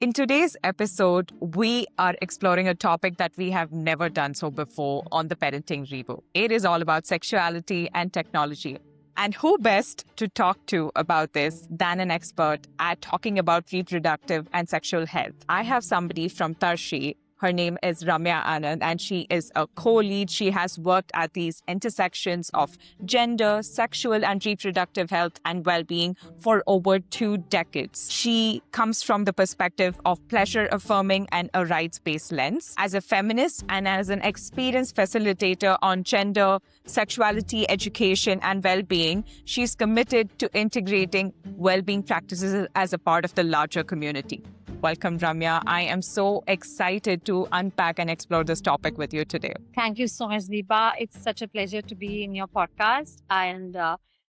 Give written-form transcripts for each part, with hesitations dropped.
In today's episode, we are exploring a topic that we have never done so before on the Parenting Reboot. It is all about sexuality and technology. And who best to talk to about this than an expert at talking about reproductive and sexual health? I have somebody from Tarshi. Her name is Ramya Anand, and she is a co-lead. She has worked at these intersections of gender, sexual and reproductive health and well-being for over 2 decades. She comes from the perspective of pleasure affirming and a rights-based lens. As a feminist and as an experienced facilitator on gender, sexuality, education, and well-being, she's committed to integrating well-being practices as a part of the larger community. Welcome, Ramya. I am so excited to unpack and explore this topic with you today. Thank you so much, Deepa. It's such a pleasure to be in your podcast and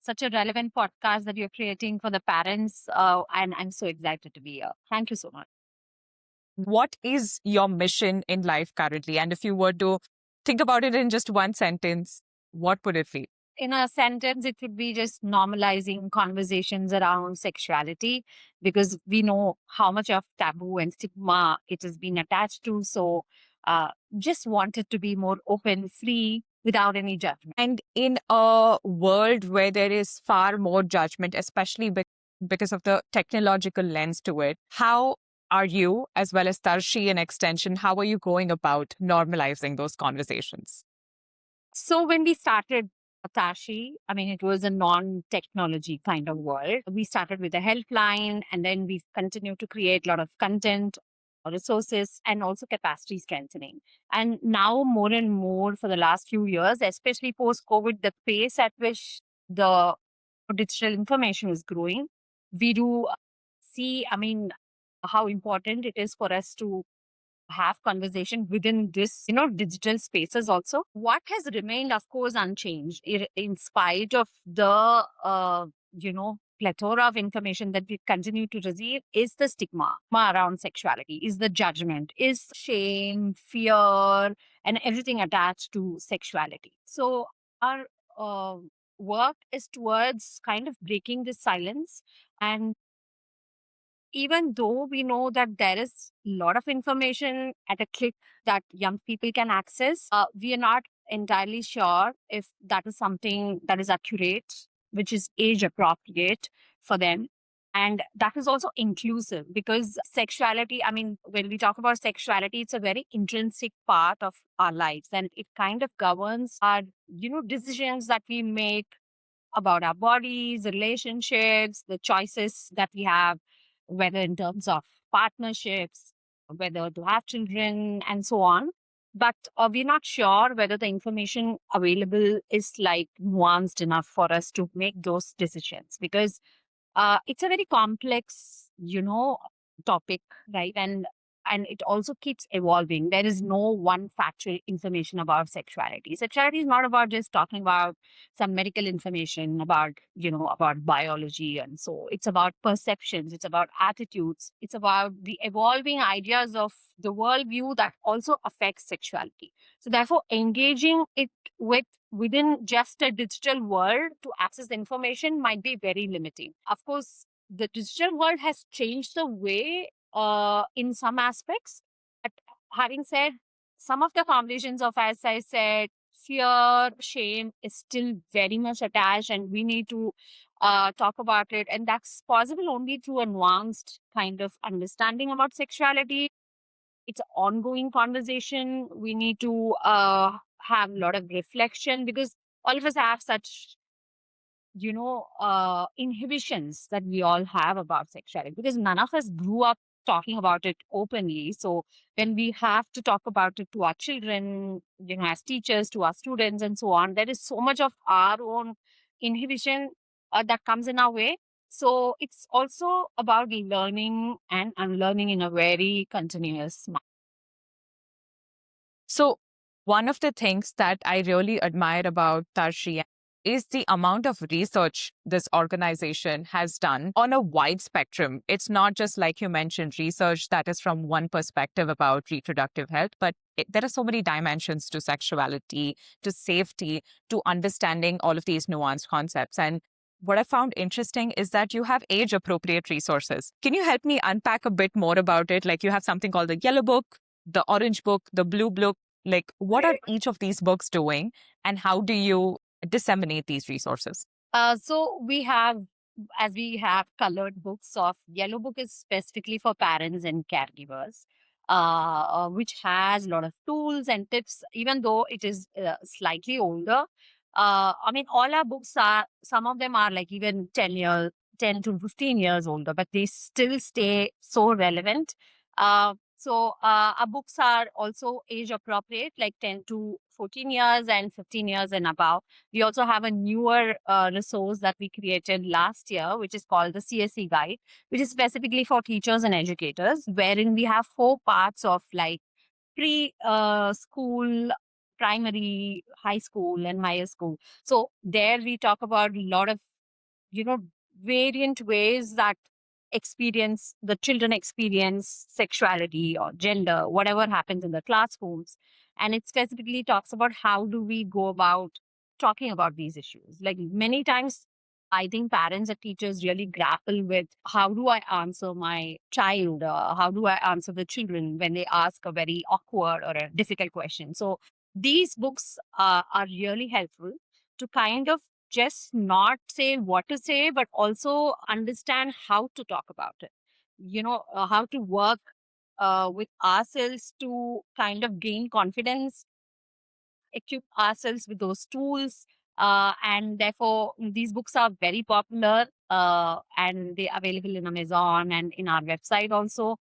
such a relevant podcast that you're creating for the parents. And I'm so excited to be here. Thank you so much. What is your mission in life currently? And if you were to think about it in just one sentence, what would it be? In a sentence, it would be just normalizing conversations around sexuality because we know how much of taboo and stigma it has been attached to. So just wanted to be more open, free, without any judgment. And in a world where there is far more judgment, especially because of the technological lens to it, how are you, as well as Tarshi and Extension, how are you going about normalizing those conversations? So when we started Tarshi, it was a non-technology kind of world. We started with a helpline and then we continued to create a lot of content, resources, and also capacity strengthening. And now more and more for the last few years, especially post-COVID, the pace at which the digital information is growing, we do see, how important it is for us to have conversation within this, digital spaces also. What has remained, of course, unchanged in spite of the, plethora of information that we continue to receive is the stigma around sexuality, is the judgment, is shame, fear, and everything attached to sexuality. So our work is towards kind of breaking this silence, and even though we know that there is a lot of information at a click that young people can access, we are not entirely sure if that is something that is accurate, which is age appropriate for them. And that is also inclusive because sexuality, when we talk about sexuality, it's a very intrinsic part of our lives and it kind of governs our, decisions that we make about our bodies, relationships, the choices that we have, whether in terms of partnerships, whether to have children, and so on. But we're not sure whether the information available is like nuanced enough for us to make those decisions because it's a very complex, topic, right? And it also keeps evolving. There is no one factual information about sexuality. Sexuality is not about just talking about some medical information about, about biology. And so it's about perceptions, it's about attitudes, it's about the evolving ideas of the worldview that also affects sexuality. So therefore, engaging it within just a digital world to access information might be very limiting. Of course, the digital world has changed the way in some aspects. But having said, some of the foundations of, as I said, fear, shame is still very much attached, and we need to talk about it. And that's possible only through a nuanced kind of understanding about sexuality. It's an ongoing conversation. We need to have a lot of reflection because all of us have such inhibitions that we all have about sexuality because none of us grew up talking about it openly. So when we have to talk about it to our children, as teachers, to our students and so on, there is so much of our own inhibition that comes in our way. So it's also about learning and unlearning in a very continuous manner. So, one of the things that I really admire about Tarshi is the amount of research this organization has done on a wide spectrum. It's not just like you mentioned, research that is from one perspective about reproductive health, but there are so many dimensions to sexuality, to safety, to understanding all of these nuanced concepts. And what I found interesting is that you have age appropriate resources. Can you help me unpack a bit more about it? Like you have something called the yellow book, the orange book, the blue book. Like what are each of these books doing and how do you disseminate these resources? So we have, as we have colored books of yellow book is specifically for parents and caregivers, which has a lot of tools and tips, even though it is slightly older. I mean, all our books are, some of them are like even 10 years, 10 to 15 years older, but they still stay so relevant. Our books are also age appropriate, like 10 to 14 years and 15 years and above. We also have a newer resource that we created last year, which is called the CSE Guide, which is specifically for teachers and educators, wherein we have 4 parts of like school, primary, high school, and higher school. So there we talk about a lot of, you know, variant ways that the children experience sexuality or gender, whatever happens in the classrooms. And it specifically talks about how do we go about talking about these issues. Like many times, I think parents and teachers really grapple with how do I answer my child, how do I answer the children when they ask a very awkward or a difficult question. So these books are really helpful to kind of just not say what to say, but also understand how to talk about it. How to work with ourselves to kind of gain confidence, equip ourselves with those tools. And therefore, these books are very popular and they're available in Amazon and in our website also.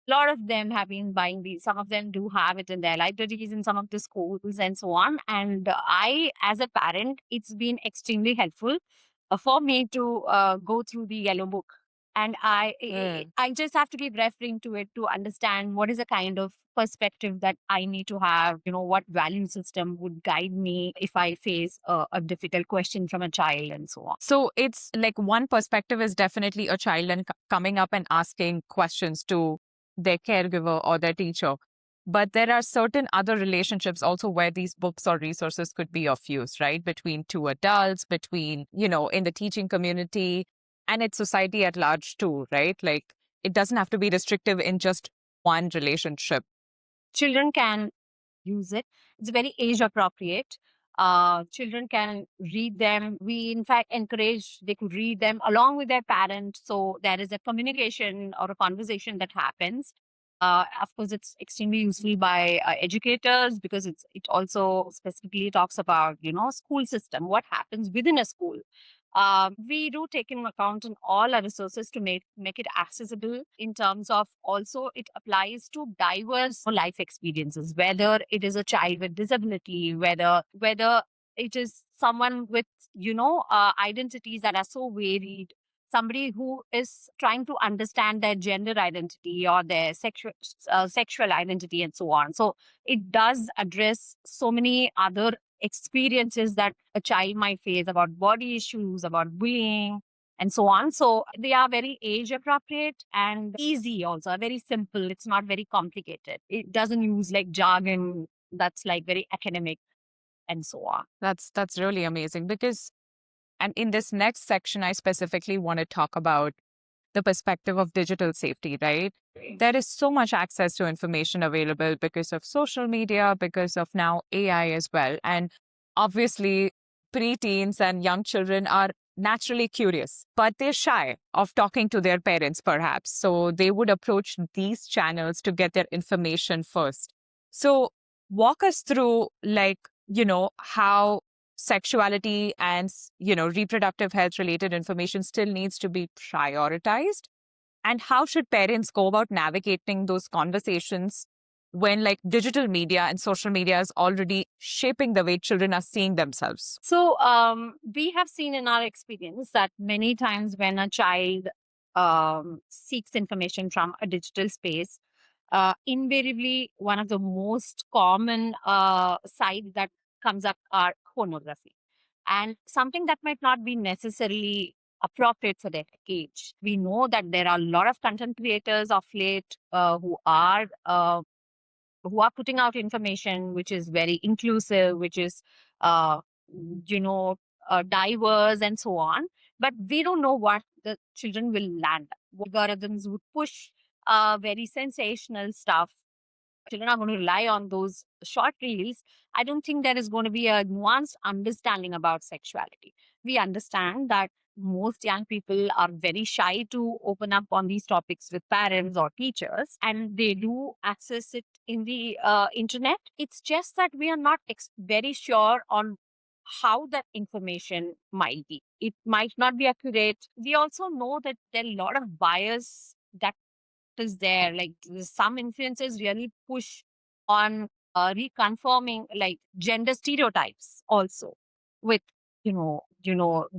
A lot of them have been buying these. Some of them do have it in their libraries in some of the schools and so on. And I, as a parent, it's been extremely helpful for me to go through the yellow book. And I just have to keep referring to it to understand what is the kind of perspective that I need to have, what value system would guide me if I face a difficult question from a child and so on. So it's like one perspective is definitely a child and coming up and asking questions to their caregiver or their teacher. But there are certain other relationships also where these books or resources could be of use, right? Between two adults, between, in the teaching community and its society at large too, right? Like it doesn't have to be restrictive in just one relationship. Children can use it. It's very age appropriate. Children can read them. We, in fact, encourage they could read them along with their parents. So there is a communication or a conversation that happens. Of course, it's extremely useful by educators because it also specifically talks about school system, what happens within a school. We do take into account in all our resources to make it accessible in terms of also it applies to diverse life experiences, whether it is a child with disability, whether it is someone with, identities that are so varied, somebody who is trying to understand their gender identity or their sexual identity and so on. So it does address so many other experiences that a child might face about body issues, about bullying, and so on. So they are very age appropriate and easy also, very simple. It's not very complicated. It doesn't use like jargon that's like very academic and so on. That's really amazing because and in this next section I specifically want to talk about the perspective of digital safety, right? There is so much access to information available because of social media, because of now AI as well. And obviously, preteens and young children are naturally curious, but they're shy of talking to their parents, perhaps. So they would approach these channels to get their information first. So walk us through, like, how sexuality and reproductive health related information still needs to be prioritized, and how should parents go about navigating those conversations when like digital media and social media is already shaping the way children are seeing themselves? So we have seen in our experience that many times when a child seeks information from a digital space, invariably one of the most common sites that comes up are pornography, and something that might not be necessarily appropriate for their age. We know that there are a lot of content creators of late who are putting out information which is very inclusive, which is uh, you know diverse and so on. But we don't know what the children will land. Algorithms would push very sensational stuff. Children are going to rely on those short reels. I don't think there is going to be a nuanced understanding about sexuality. We understand that most young people are very shy to open up on these topics with parents or teachers, and they do access it in the internet. It's just that we are not very sure on how that information might be. It might not be accurate. We also know that there are a lot of bias that is there. Like some influencers really push on reconfirming like gender stereotypes also with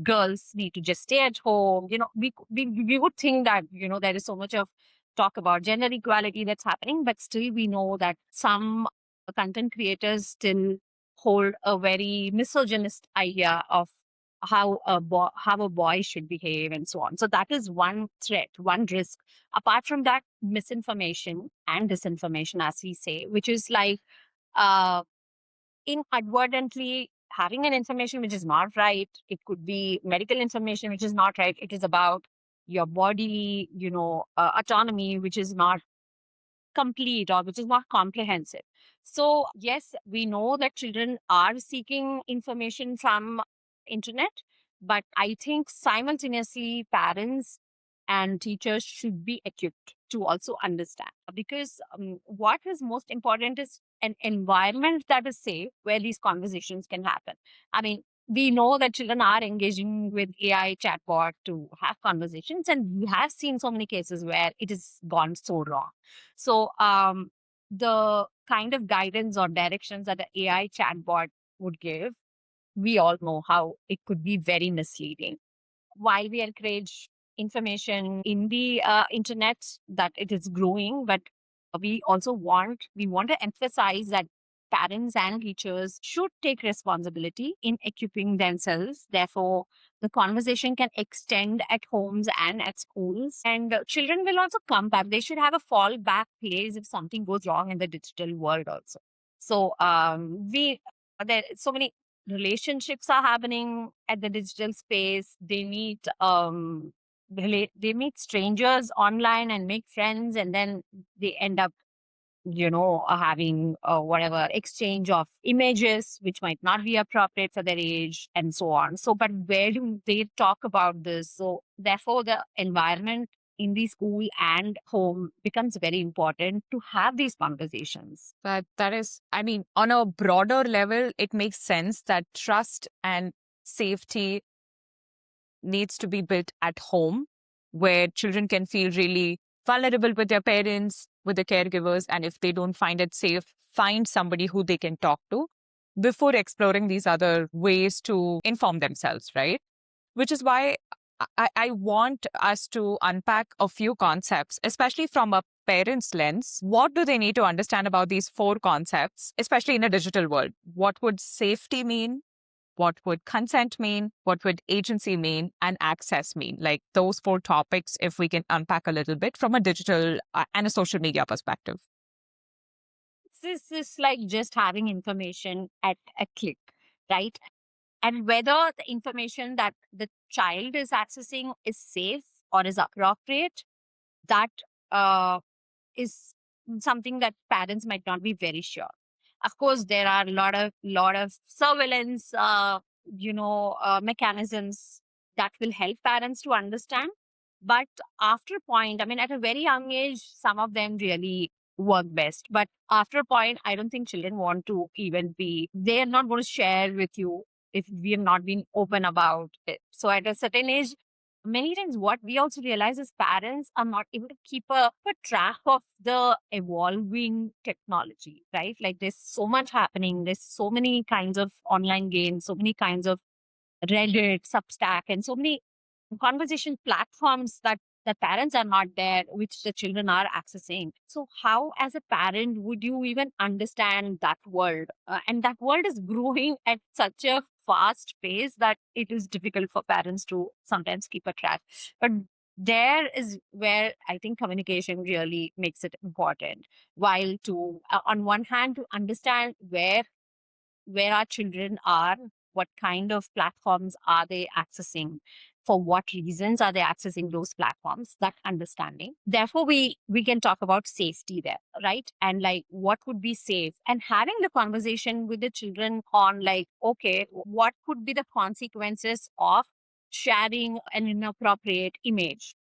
girls need to just stay at home. We would think that there is so much of talk about gender equality that's happening, but still we know that some content creators still hold a very misogynist idea of how a boy should behave and so on. So that is one threat, one risk. Apart from that, misinformation and disinformation, as we say, which is like uh, inadvertently having an information which is not right. It could be medical information which is not right. It is about your body, autonomy, which is not complete or which is not comprehensive. So yes, we know that children are seeking information from internet, but I think simultaneously parents and teachers should be equipped to also understand, because what is most important is an environment that is safe where these conversations can happen. I mean, we know that children are engaging with AI chatbot to have conversations, and we have seen so many cases where it has gone so wrong. So the kind of guidance or directions that the AI chatbot would give, we all know how it could be very misleading. While we encourage information in the internet, that it is growing, but we want to emphasize that parents and teachers should take responsibility in equipping themselves. Therefore, the conversation can extend at homes and at schools, and children will also come back. They should have a fallback place if something goes wrong in the digital world also. So we there so many relationships are happening at the digital space. They meet strangers online and make friends, and then they end up having whatever exchange of images which might not be appropriate for their age and so on. So but where do they talk about this? So therefore the environment in the school and home becomes very important to have these conversations. That is, I mean, on a broader level, it makes sense that trust and safety needs to be built at home, where children can feel really vulnerable with their parents, with the caregivers, and if they don't find it safe, find somebody who they can talk to before exploring these other ways to inform themselves, right? Which is why I want us to unpack a few concepts, especially from a parent's lens. What do they need to understand about these four concepts, especially in a digital world? What would safety mean? What would consent mean? What would agency mean? And access mean? Like those four topics, if we can unpack a little bit from a digital and a social media perspective. This is like just having information at a click, right? And whether the information that the child is accessing is safe or is appropriate, that uh, is something that parents might not be very sure. Of course, there are a lot of surveillance, mechanisms that will help parents to understand. But after a point, I mean, at a very young age, some of them really work best. But after a point, I don't think children want to even be. They are not going to share with you if we have not been open about it. So at a certain age, many times what we also realize is parents are not able to keep a track of the evolving technology, right? Like there's so much happening. There's so many kinds of online games, so many kinds of Reddit, Substack, and so many conversation platforms that parents are not there, which the children are accessing. So how, as a parent, would you even understand that world? And that world is growing at such a fast pace that it is difficult for parents to sometimes keep a track. But there is where I think communication really makes it important. While to on one hand to understand where our children are, what kind of platforms are they accessing, for what reasons are they accessing those platforms, that understanding. Therefore we can talk about safety there, right? And like what would be safe, and having the conversation with the children on like, okay, what could be the consequences of sharing an inappropriate image.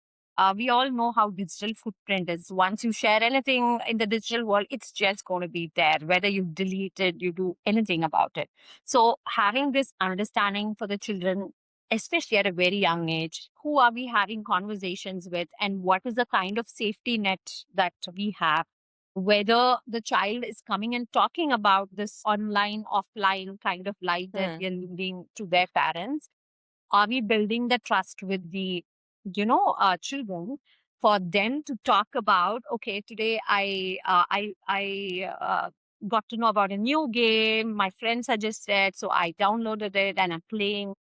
We all know how digital footprint is. Once you share anything in the digital world, it's just going to be there, whether you delete it, you do anything about it. So having this understanding for the children, especially at a very young age, who are we having conversations with, and what is the kind of safety net that we have, whether the child is coming and talking about this online offline kind of life that Hmm. we are leading to their parents. Are we building the trust with the children, for them to talk about, okay, today I got to know about a new game my friend suggested, so I downloaded it and I'm playing.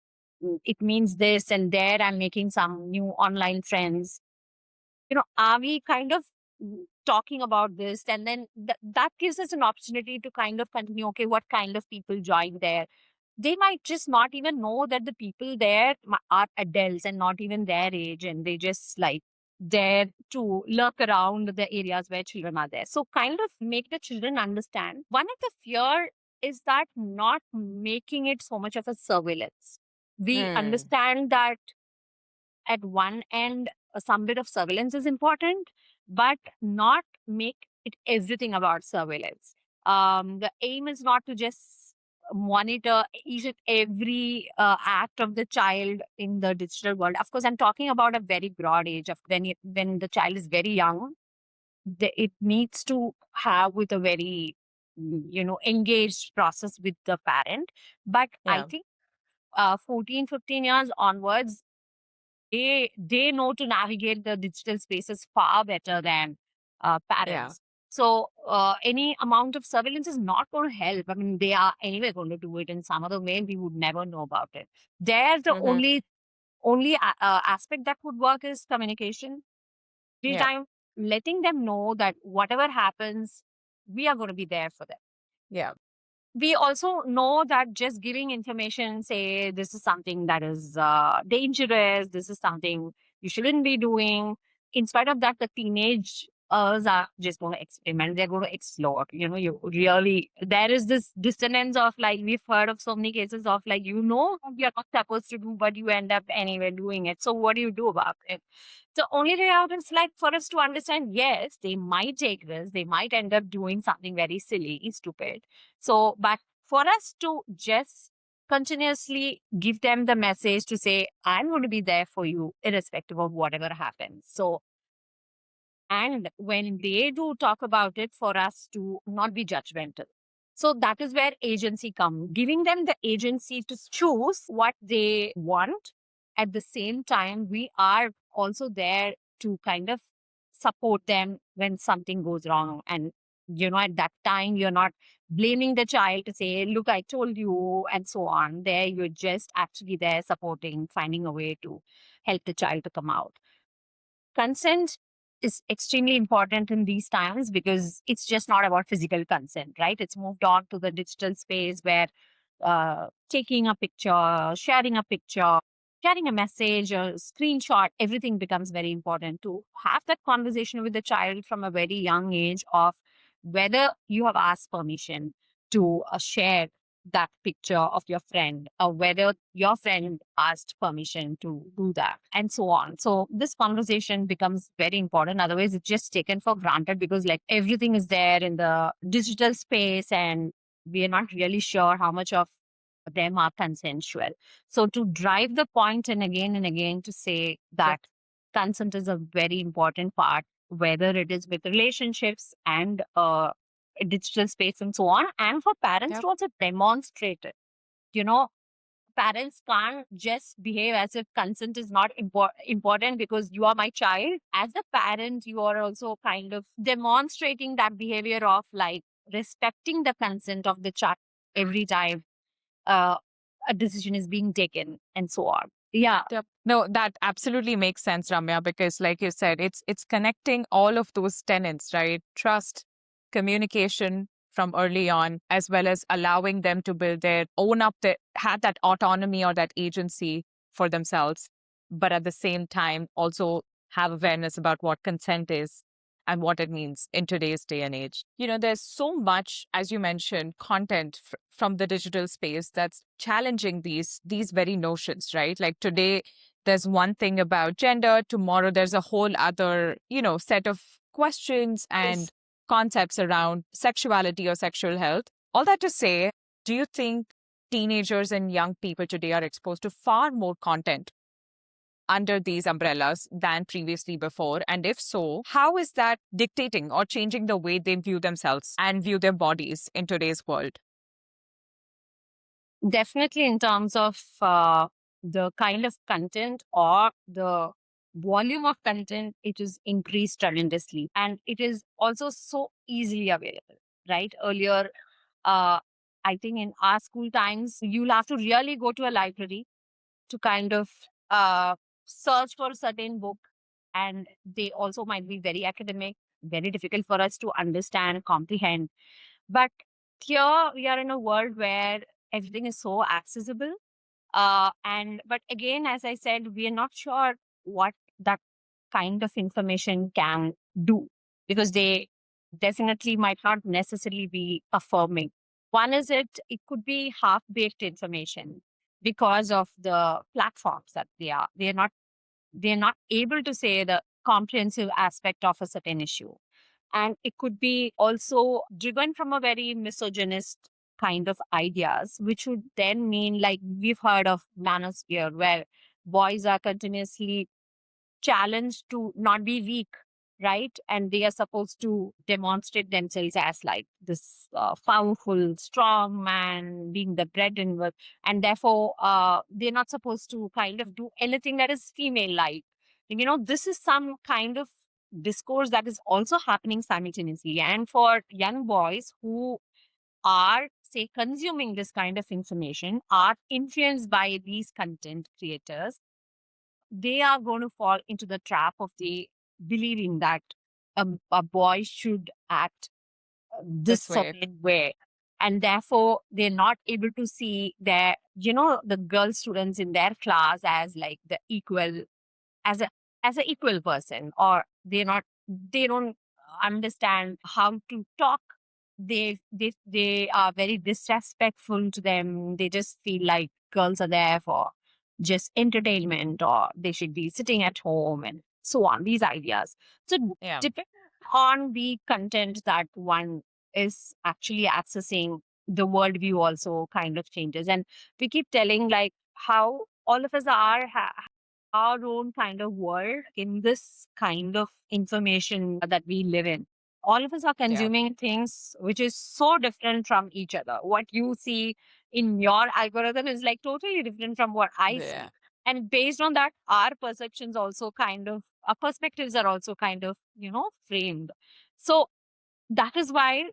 It means this, and there I'm making some new online friends. Are we kind of talking about this, and then that gives us an opportunity to kind of continue, okay, what kind of people join there. They might just not even know that the people there are adults and not even their age, and they just like there to lurk around the areas where children are there. So kind of make the children understand. One of the fear is that not making it so much of a surveillance. We Hmm. understand that at one end, some bit of surveillance is important, but not make it everything about surveillance. The aim is not to just monitor each and every act of the child in the digital world. Of course, I'm talking about a very broad age of when the child is very young. It needs to have with a very engaged process with the parent. But I Yeah. think 14, 15 years onwards, they know to navigate the digital spaces far better than Yeah. parents. So any amount of surveillance is not going to help. I mean, they are anyway going to do it in some other way. We would never know about it. There, the Hmm. only aspect that would work is communication. Every Yeah. time, letting them know that whatever happens, we are going to be there for them. Yeah. We also know that just giving information, say this is something that is dangerous, this is something you shouldn't be doing. In spite of that, the teenage are just going to experiment, they're going to explore. You really, there is this dissonance of like, we've heard of so many cases of like, you're not supposed to do, but you end up anyway doing it. So what do you do about it? The only way out is like for us to understand, yes, they might take this, they might end up doing something very silly, stupid. So, but for us to just continuously give them the message to say, I'm going to be there for you, irrespective of whatever happens. So, and when they do talk about it, for us to not be judgmental. So that is where agency comes, giving them the agency to choose what they want. At the same time, we are also there to kind of support them when something goes wrong. And, at that time, you're not blaming the child to say, look, I told you, and so on. There, you're just actually there supporting, finding a way to help the child to come out. Consent is extremely important in these times because it's just not about physical consent, right? It's moved on to the digital space where taking a picture, sharing a message, a screenshot, everything becomes very important. To have that conversation with the child from a very young age of whether you have asked permission to share that picture of your friend, or whether your friend asked permission to do that, and so on. So this conversation becomes very important. Otherwise, it's just taken for granted because like everything is there in the digital space, and we are not really sure how much of them are consensual. So to drive the point and again to say that consent is a very important part, whether it is with relationships and digital space and so on, and for parents Yep. to also demonstrate it. You know, parents can't just behave as if consent is not important because you are my child. As a parent, you are also kind of demonstrating that behavior of like respecting the consent of the child every time uh, a decision is being taken and so on. Yeah. Yep. No, that absolutely makes sense, Ramya, because like you said, it's connecting all of those tenets, right? Trust, communication, from early on, as well as allowing them to build their own up, have that autonomy or that agency for themselves, but at the same time also have awareness about what consent is and what it means in today's day and age. There's so much, as you mentioned, content from the digital space that's challenging these very notions, right? Like today, there's one thing about gender, tomorrow there's a whole other, set of questions and concepts around sexuality or sexual health. All that to say, do you think teenagers and young people today are exposed to far more content under these umbrellas than previously before? And if so, how is that dictating or changing the way they view themselves and view their bodies in today's world? Definitely, in terms of the kind of content or the volume of content, it is increased tremendously. And it is also so easily available, right? Earlier, uh, I think in our school times, you'll have to really go to a library to kind of uh, search for a certain book. And they also might be very academic, very difficult for us to understand, comprehend. But here we are in a world where everything is so accessible. And but again, as I said, we are not sure what that kind of information can do, because they definitely might not necessarily be affirming. One is it could be half baked information because of the platforms that they're not able to say the comprehensive aspect of a certain issue. And it could be also driven from a very misogynist kind of ideas, which would then mean, like we've heard of manosphere, where boys are continuously challenged to not be weak, right? And they are supposed to demonstrate themselves as like this powerful, strong man, being the breadwinner, and therefore they're not supposed to kind of do anything that is female-like. This is some kind of discourse that is also happening simultaneously, and for young boys who are, say, consuming this kind of information, are influenced by these content creators, they are going to fall into the trap of the believing that a boy should act this This way. certain way. And therefore, they're not able to see the girl students in their class as like the equal, as a equal person, or they don't understand how to talk. They are very disrespectful to them. They just feel like girls are there for just entertainment, or they should be sitting at home, and so on, these ideas. So Yeah. depending on the content that one is actually accessing, the worldview also kind of changes. And we keep telling like how all of us are our own kind of world in this kind of information that we live in. All of us are Yeah. consuming things which is so different from each other. What you see in your algorithm is like totally different from what I Yeah. see. And based on that, our perceptions also our perspectives are also kind of, framed. So that is why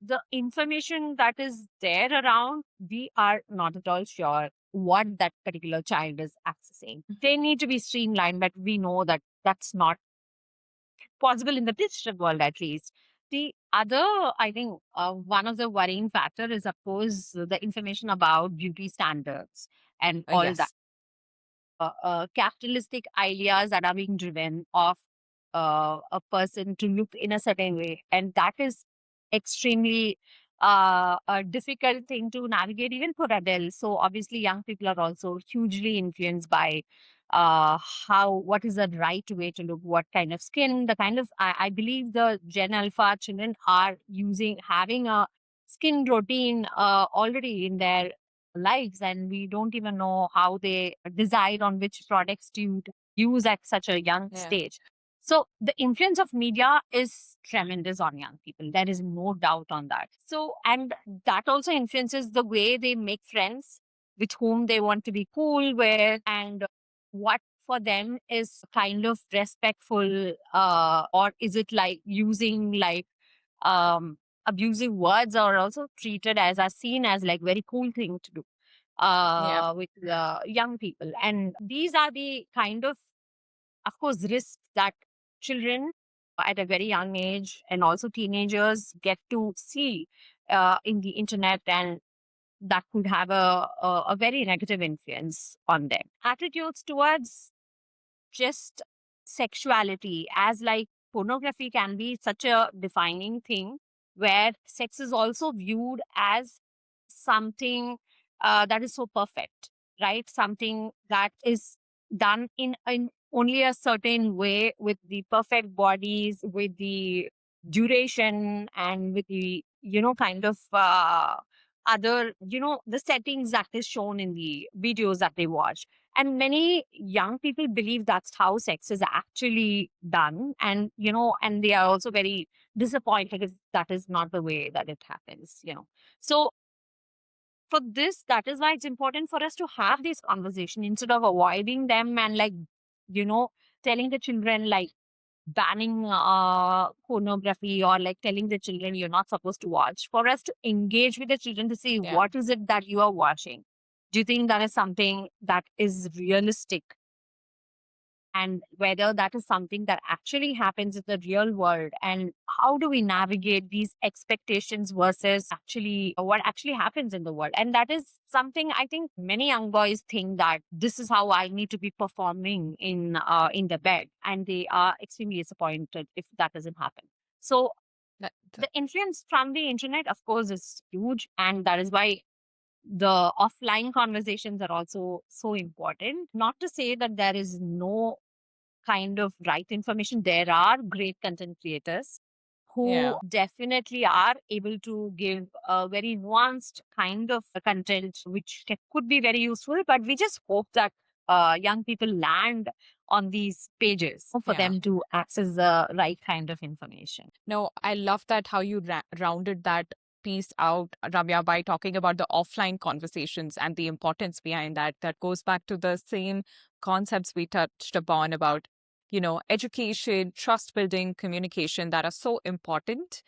the information that is there around, we are not at all sure what that particular child is accessing. They need to be streamlined, but we know that that's not possible in the digital world, at least. The other, I think, one of the worrying factor is, of course, the information about beauty standards and all that. Yes. Capitalistic ideas that are being driven of a person to look in a certain way. And that is extremely a difficult thing to navigate, even for adults. So, obviously, young people are also hugely influenced by what is the right way to look, what kind of skin, the kind of, I believe the Gen Alpha children are having a skin routine already in their lives, and we don't even know how they decide on which products to use at such a young Yeah. stage. So the influence of media is tremendous on young people. There is no doubt on that. So, and that also influences the way they make friends, with whom they want to be cool with, and what for them is kind of respectful, or is it like using like um abusive words are also treated as are seen as like very cool thing to do Yeah. with young people. And these are the kind of course, risks that children at a very young age and also teenagers get to see in the internet, and that could have a very negative influence on them. Attitudes towards just sexuality, as like pornography can be such a defining thing where sex is also viewed as something that is so perfect, right? Something that is done in only a certain way, with the perfect bodies, with the duration, and with the kind of other the settings that is shown in the videos that they watch. And many young people believe that's how sex is actually done. And, and they are also very disappointed if that is not the way that it happens. So for this, that is why it's important for us to have these conversations instead of avoiding them and like, you know, telling the children like banning pornography, or like telling the children you're not supposed to watch. For us to engage with the children to see Yeah. what is it that you are watching. Do you think that is something that is realistic, and whether that is something that actually happens in the real world, and how do we navigate these expectations versus actually what actually happens in the world? And that is something I think many young boys think that this is how I need to be performing in the bed, and they are extremely disappointed if that doesn't happen. So That- the influence from the internet, of course, is huge, and that is why the offline conversations are also so important. Not to say that there is no kind of right information. There are great content creators who yeah. definitely are able to give a very nuanced kind of content, which could be very useful. But we just hope that young people land on these pages for Yeah. them to access the right kind of information. No, I love that how you rounded that piece out, Ramya, by talking about the offline conversations and the importance behind that. That goes back to the same concepts we touched upon about, education, trust building, communication that are so important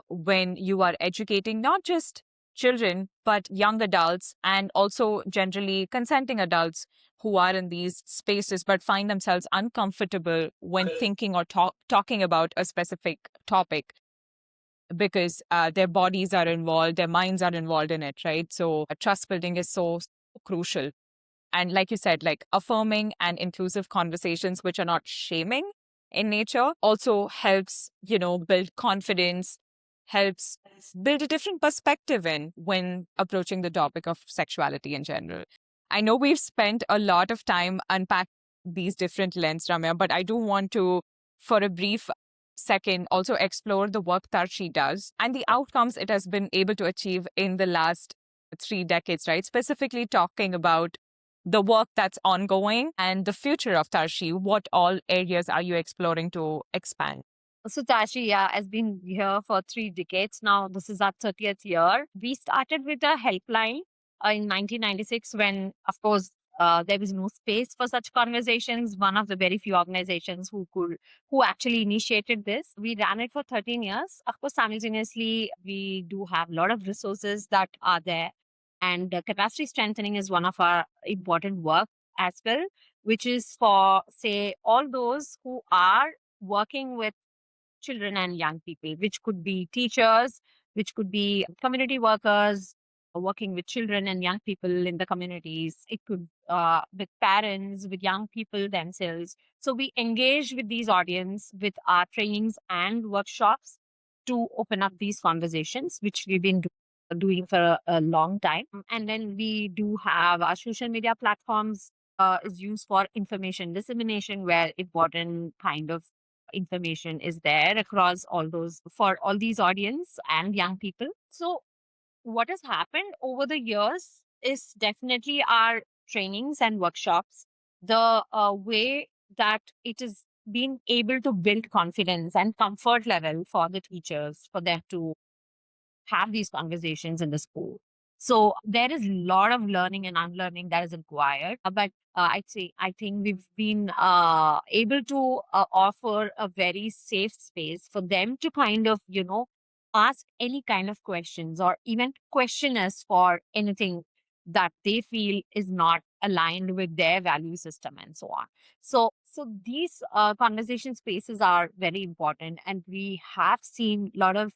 when you are educating not just children, but young adults and also generally consenting adults who are in these spaces but find themselves uncomfortable when thinking or talking about a specific topic because their bodies are involved, their minds are involved in it, right? So trust building is so crucial. And like you said, like affirming and inclusive conversations, which are not shaming in nature, also helps, build confidence, helps build a different perspective in when approaching the topic of sexuality in general. I know we've spent a lot of time unpacking these different lenses, Ramya, but I do want to, for a brief second, also explore the work that she does and the outcomes it has been able to achieve in the last 3 decades, right? Specifically talking about the work that's ongoing and the future of Tarshi. What all areas are you exploring to expand? So Tashi, yeah, has been here for 3 decades now. This is our 30th year. We started with a helpline in 1996 when, of course, there was no space for such conversations. One of the very few organizations who actually initiated this. We ran it for 13 years. Of course, simultaneously, we do have a lot of resources that are there. And capacity strengthening is one of our important work as well, which is for, say, all those who are working with children and young people, which could be teachers, which could be community workers working with children and young people in the communities. It could with parents, with young people themselves. So we engage with these audience with our trainings and workshops to open up these conversations, which we've been doing for a long time. And then we do have our social media platforms is used for information dissemination, where important kind of information is there across all those for all these audience and young people. So what has happened over the years is definitely our trainings and workshops, the way that it is being able to build confidence and comfort level for the teachers, for them to have these conversations in the school. So there is a lot of learning and unlearning that is required. But I think we've been able to offer a very safe space for them to kind of, ask any kind of questions or even question us for anything that they feel is not aligned with their value system and so on. So these conversation spaces are very important, and we have seen a lot of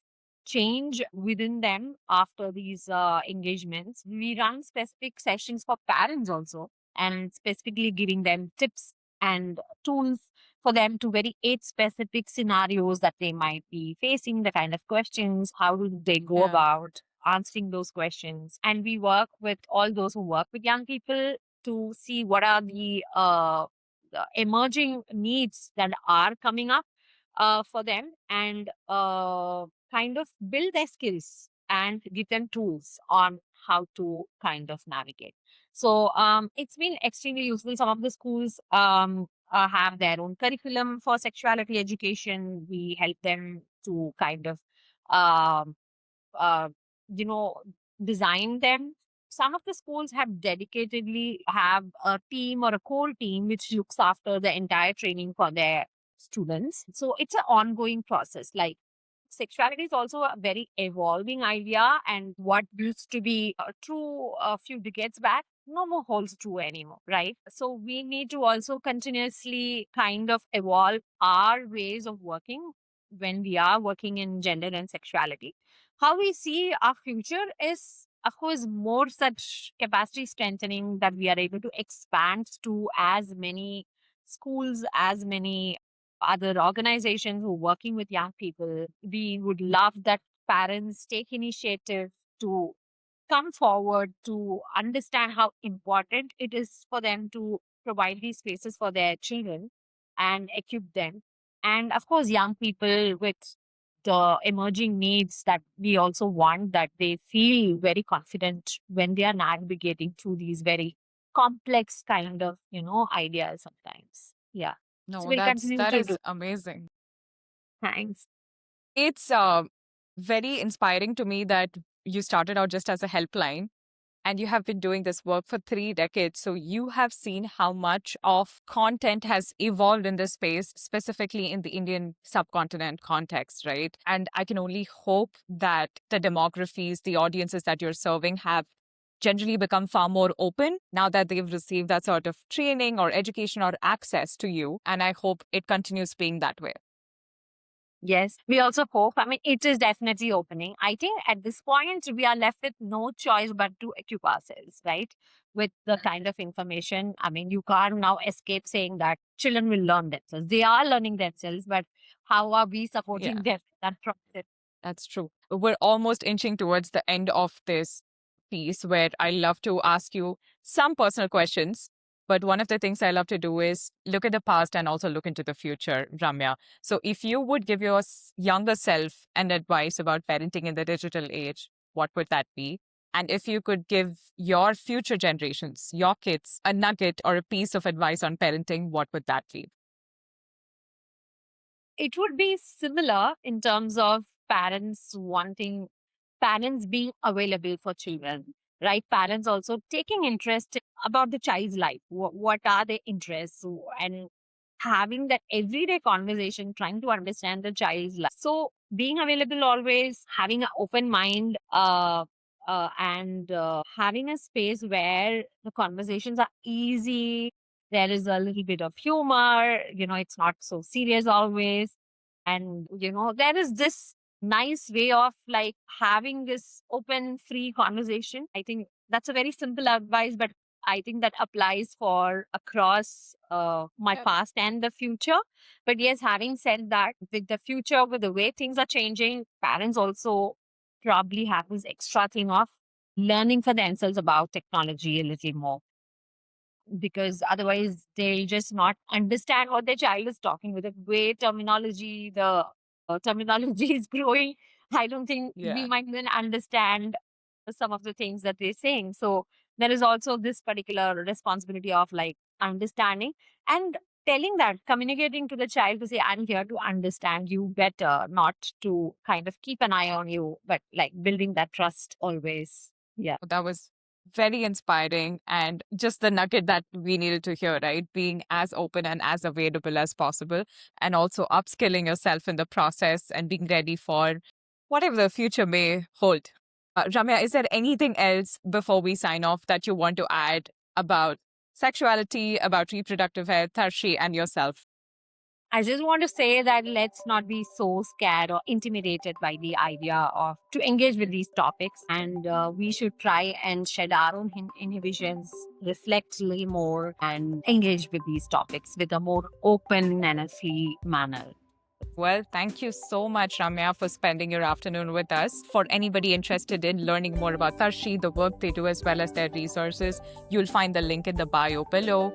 change within them after these engagements. We run specific sessions for parents also, and specifically giving them tips and tools for them to very eight specific scenarios that they might be facing, the kind of questions, how do they go Yeah. about answering those questions. And we work with all those who work with young people to see what are the emerging needs that are coming up for them, and kind of build their skills and give them tools on how to kind of navigate. So it's been extremely useful. Some of the schools have their own curriculum for sexuality education. We help them to kind of um, uh, you know, design them. Some of the schools have dedicatedly have a team or a core team which looks after the entire training for their students. So it's an ongoing process. Like sexuality is also a very evolving idea, and what used to be true a few decades back no more holds true anymore, right? So we need to also continuously kind of evolve our ways of working when we are working in gender and sexuality. How we see our future is, of course, more such capacity strengthening, that we are able to expand to as many schools, as many other organizations who are working with young people. We would love that parents take initiative to come forward to understand how important it is for them to provide these spaces for their children and equip them. And of course, young people with the emerging needs, that we also want that they feel very confident when they are navigating through these very complex kind of, ideas sometimes. Yeah. So No, we'll continue that to is do. amazing. Thanks. It's very inspiring to me that you started out just as a helpline and you have been doing this work for 3 decades. So you have seen how much of content has evolved in this space, specifically in the Indian subcontinent context, right? And I can only hope that the demographies, the audiences that you're serving have generally become far more open now that they've received that sort of training or education or access to you. And I hope it continues being that way. Yes, we also hope. I mean, it is definitely opening. I think at this point, we are left with no choice but to equip ourselves, right? With the kind of information. I mean, you can't now escape saying that children will learn themselves. They are learning themselves, but how are we Yeah. supporting them in that process? That's true. We're almost inching towards the end of this piece where I love to ask you some personal questions. But one of the things I love to do is look at the past and also look into the future, Ramya. So if you would give your younger self an advice about parenting in the digital age, what would that be? And if you could give your future generations, your kids, a nugget or a piece of advice on parenting, what would that be? It would be similar in terms of parents being available for children, right? Parents also taking interest about the child's life. What are their interests? And having that everyday conversation, trying to understand the child's life. So being available always, having an open mind, and having a space where the conversations are easy. There is a little bit of humor, it's not so serious always. And, there is this nice way of like having this open, free conversation. I think that's a very simple advice, but I think that applies for across my Yep. past and the future. But yes, having said that, with the future, with the way things are changing, parents also probably have this extra thing of learning for themselves about technology a little more, because otherwise they'll just not understand what their child is talking with. The way the terminology is growing, I don't think we Yeah. might even understand some of the things that they're saying. So there is also this particular responsibility of like understanding and telling that, communicating to the child to say, I'm here to understand you better, not to kind of keep an eye on you, but like building that trust always. Yeah. That was very inspiring and just the nugget that we needed to hear, right? Being as open and as available as possible, and also upskilling yourself in the process and being ready for whatever the future may hold. Ramya, is there anything else before we sign off that you want to add about sexuality, about reproductive health, Tarshi, and yourself? I just want to say that let's not be so scared or intimidated by the idea of to engage with these topics, and we should try and shed our own inhibitions, reflect a little more, and engage with these topics with a more open and a free manner. Well, thank you so much, Ramya, for spending your afternoon with us. For anybody interested in learning more about Tarshi, the work they do, as well as their resources, you'll find the link in the bio below.